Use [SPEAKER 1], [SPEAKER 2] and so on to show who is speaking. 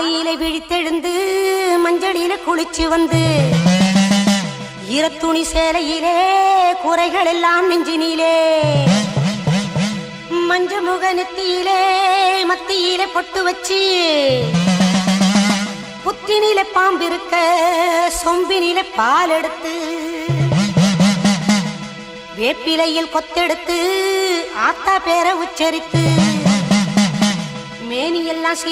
[SPEAKER 1] மாலையில விழித்தெழுந்து மஞ்சளில குளிச்சு வந்து ஈரத்துணி சேலையிலே குறைகள் எல்லாம் நெஞ்சினிலே மஞ்ச முக நெத்தியிலே மத்தியிலே பொட்டு வச்சு புத்தினில பாம்பிருக்க சொம்பினில பால் எடுத்து வேப்பிலையில் கொத்தெடுத்து ஆத்தா பேரை உச்சரித்து மேனியெல்லாம்